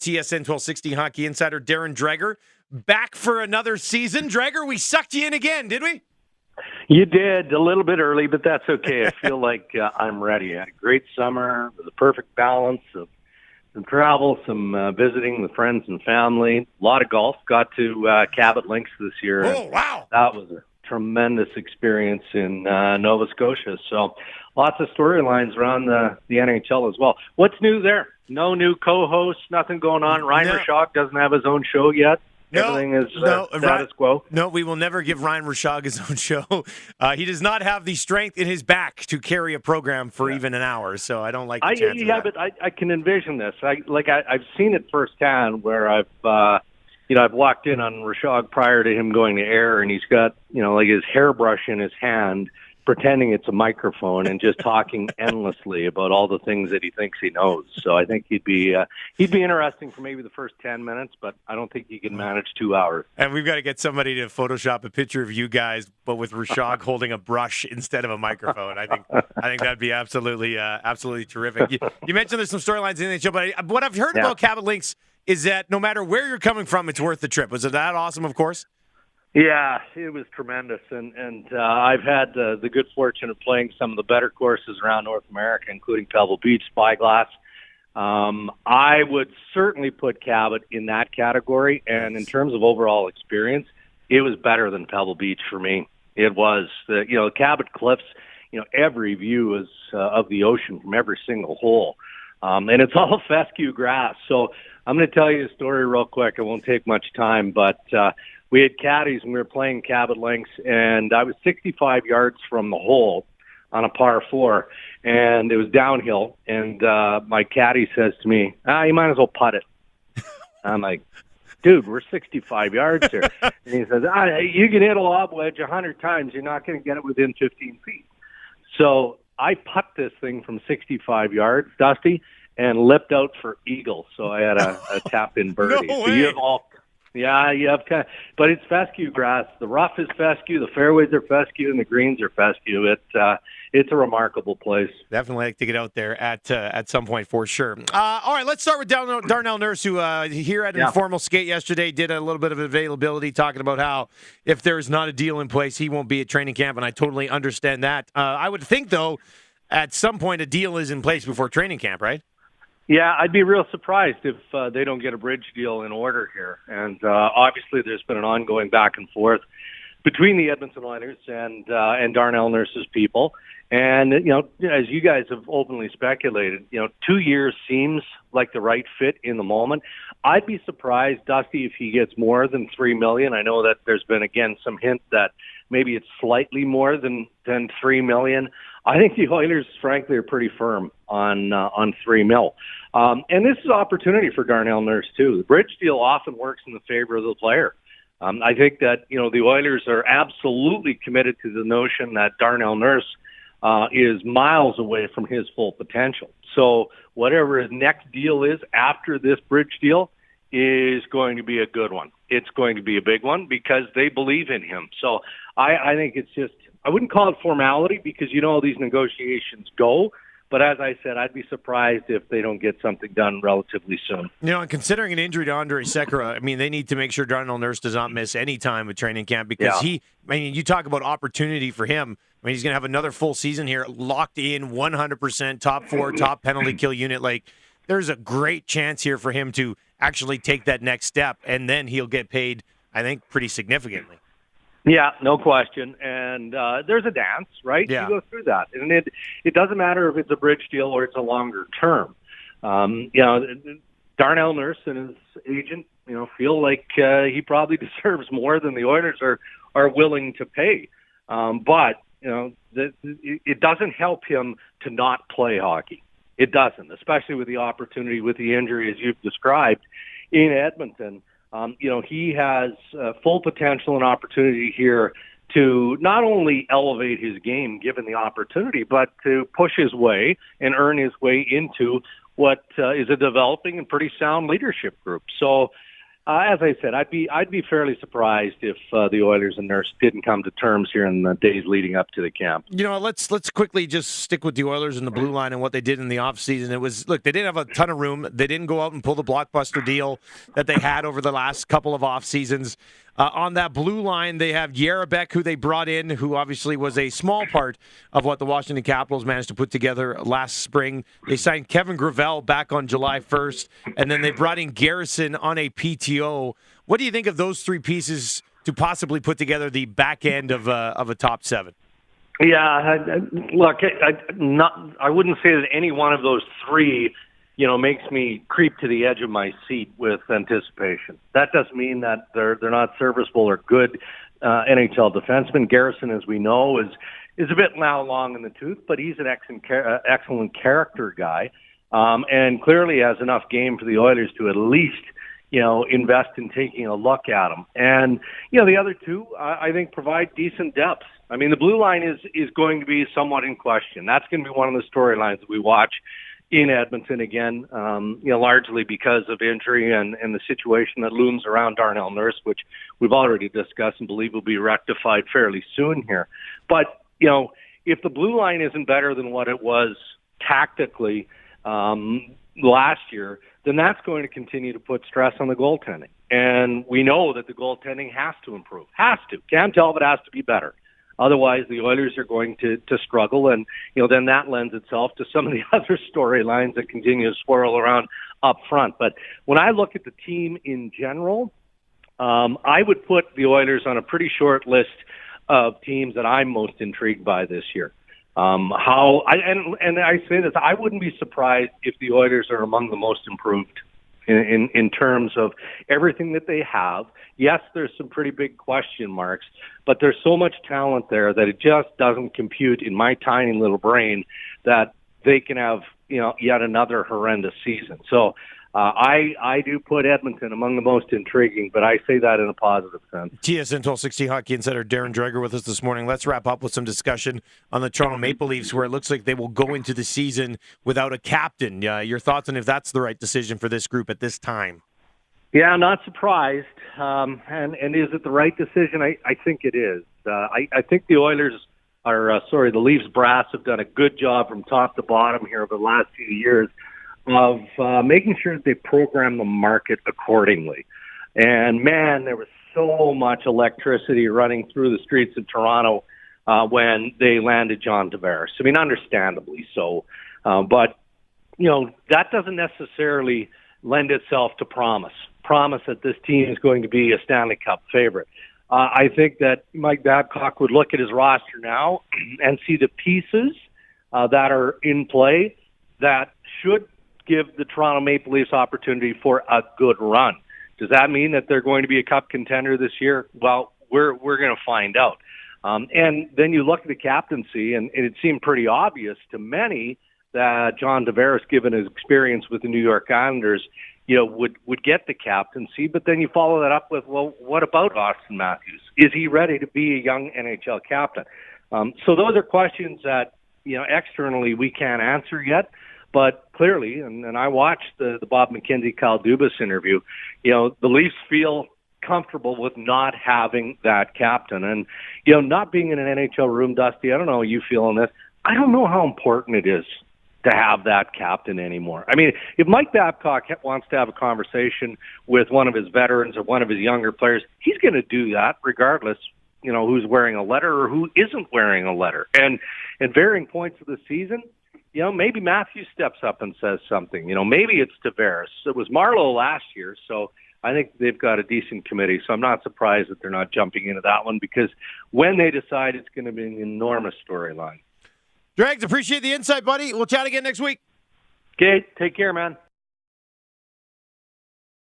TSN 1260 hockey insider Darren Dreger, back for another season. Dreger, we sucked you in again, did we? You did, a little bit early, but that's okay. I feel like I'm ready. I had a great summer with a perfect balance of some travel, some visiting with friends and family, a lot of golf. Got to Cabot Links this year. Oh, wow. That was a tremendous experience in Nova Scotia. So lots of storylines around the NHL as well. What's new there? No new co-hosts, nothing going on. Ryan Rishaug doesn't have his own show yet. Everything is status quo. No, we will never give Ryan Rishaug his own show. He does not have the strength in his back to carry a program for even an hour, so I don't like the chance of that. But I can envision this. I've seen it firsthand where I've walked in on Rishaug prior to him going to air, and he's got like his hairbrush in his hand, pretending it's a microphone and just talking endlessly about all the things that he thinks he knows. So I think he'd be interesting for maybe the first 10 minutes, but I don't think he can manage 2 hours. And we've got to get somebody to Photoshop a picture of you guys, but with Rishaug holding a brush instead of a microphone. I think that'd be absolutely terrific. You mentioned there's some storylines in the show, but what I've heard about Cabot Links is that no matter where you're coming from, it's worth the trip. Was it that awesome, of course? Yeah, it was tremendous, and I've had the good fortune of playing some of the better courses around North America, including Pebble Beach, Spyglass. I would certainly put Cabot in that category, and in terms of overall experience, it was better than Pebble Beach for me. It was the Cabot Cliffs. Every view is of the ocean from every single hole, and it's all fescue grass. So I'm going to tell you a story real quick. It won't take much time, but we had caddies and we were playing Cabot Links, and I was 65 yards from the hole on a par 4, and it was downhill. And my caddy says to me, you might as well putt it. I'm like, dude, we're 65 yards here. And he says, you can hit a lob wedge 100 times. You're not going to get it within 15 feet. So I putt this thing from 65 yards, Dusty, and lipped out for eagle. So I had a tap-in birdie. No way. So you have you have but it's fescue grass. The rough is fescue, the fairways are fescue, and the greens are fescue. It's a remarkable place. Definitely like to get out there at some point for sure. All right, let's start with Darnell Nurse, who here at Informal Skate yesterday did a little bit of availability, talking about how if there's not a deal in place, he won't be at training camp, and I totally understand that. I would think, though, at some point a deal is in place before training camp, right? Yeah, I'd be real surprised if they don't get a bridge deal in order here. And obviously there's been an ongoing back and forth between the Edmonton Oilers and Darnell Nurse's people. And, as you guys have openly speculated, 2 years seems like the right fit in the moment. I'd be surprised, Dusty, if he gets more than $3 million. I know that there's been, again, some hint that maybe it's slightly more than $3 million. I think the Oilers, frankly, are pretty firm on $3 million. And this is an opportunity for Darnell Nurse, too. The bridge deal often works in the favor of the player. I think that, the Oilers are absolutely committed to the notion that Darnell Nurse is miles away from his full potential. So whatever his next deal is after this bridge deal is going to be a good one. It's going to be a big one because they believe in him. So I think it's just, I wouldn't call it formality because how these negotiations go. But as I said, I'd be surprised if they don't get something done relatively soon. And considering an injury to Andre Sekera, they need to make sure Darnell Nurse does not miss any time with training camp because you talk about opportunity for him. He's going to have another full season here, locked in 100%, top 4, top penalty kill unit. There's a great chance here for him to actually take that next step, and then he'll get paid, I think, pretty significantly. Yeah, no question. And there's a dance, right? Yeah. You go through that. And it doesn't matter if it's a bridge deal or it's a longer term. Darnell Nurse and his agent, feel like he probably deserves more than the Oilers are willing to pay. But, it doesn't help him to not play hockey. It doesn't, especially with the opportunity with the injury, as you've described, in Edmonton. He has full potential and opportunity here to not only elevate his game given the opportunity, but to push his way and earn his way into what is a developing and pretty sound leadership group. So As I said, I'd be fairly surprised if the Oilers and Nurse didn't come to terms here in the days leading up to the camp. Let's quickly just stick with the Oilers and the blue line and what they did in the offseason. It was, look, they didn't have a ton of room. They didn't go out and pull the blockbuster deal that they had over the last couple of off seasons. On that blue line, they have Yarabek, who they brought in, who obviously was a small part of what the Washington Capitals managed to put together last spring. They signed Kevin Gravel back on July 1st, and then they brought in Garrison on a PTO. What do you think of those three pieces to possibly put together the back end of a top seven? Yeah, look, I wouldn't say that any one of those three, makes me creep to the edge of my seat with anticipation. That doesn't mean that they're not serviceable or good NHL defensemen. Garrison, as we know, is a bit now long in the tooth, but he's an excellent character guy, and clearly has enough game for the Oilers to at least invest in taking a look at him. And the other two, I think, provide decent depth. I mean, the blue line is going to be somewhat in question. That's going to be one of the storylines that we watch in Edmonton again, largely because of injury and the situation that looms around Darnell Nurse, which we've already discussed and believe will be rectified fairly soon here. But, if the blue line isn't better than what it was tactically last year, then that's going to continue to put stress on the goaltending. And we know that the goaltending has to improve. Has to. Cam Talbot has to be better. Otherwise, the Oilers are going to struggle, and then that lends itself to some of the other storylines that continue to swirl around up front. But when I look at the team in general, I would put the Oilers on a pretty short list of teams that I'm most intrigued by this year. I say this, I wouldn't be surprised if the Oilers are among the most improved in terms of everything that they have. Yes, there's some pretty big question marks, but there's so much talent there that it just doesn't compute in my tiny little brain that they can have, yet another horrendous season. So I do put Edmonton among the most intriguing, but I say that in a positive sense. TSN 1260 Hockey Insider Darren Dreger with us this morning. Let's wrap up with some discussion on the Toronto Maple Leafs, where it looks like they will go into the season without a captain. Your thoughts on if that's the right decision for this group at this time? Yeah, not surprised. And is it the right decision? I think it is. I think the Oilers the Leafs brass have done a good job from top to bottom here over the last few years of making sure that they program the market accordingly. And man, there was so much electricity running through the streets of Toronto when they landed John Tavares. I mean, understandably so. But, that doesn't necessarily lend itself to promise that this team is going to be a Stanley Cup favorite. I think that Mike Babcock would look at his roster now and see the pieces that are in play that should give the Toronto Maple Leafs opportunity for a good run. Does that mean that they're going to be a cup contender this year? Well, we're going to find out. And then you look at the captaincy, and it seemed pretty obvious to many that John Tavares, given his experience with the New York Islanders, would get the captaincy. But then you follow that up with, well, what about Austin Matthews? Is he ready to be a young NHL captain? So those are questions that, externally we can't answer yet. But clearly, and I watched the Bob McKenzie, Kyle Dubas interview, the Leafs feel comfortable with not having that captain. And, not being in an NHL room, Dusty, I don't know how you feel on this. I don't know how important it is to have that captain anymore. I mean, if Mike Babcock wants to have a conversation with one of his veterans or one of his younger players, he's going to do that regardless, who's wearing a letter or who isn't wearing a letter. And at varying points of the season, maybe Matthews steps up and says something. Maybe it's Tavares. It was Marlowe last year, so I think they've got a decent committee. So I'm not surprised that they're not jumping into that one, because when they decide, it's going to be an enormous storyline. Dregs, appreciate the insight, buddy. We'll chat again next week. Okay, take care, man.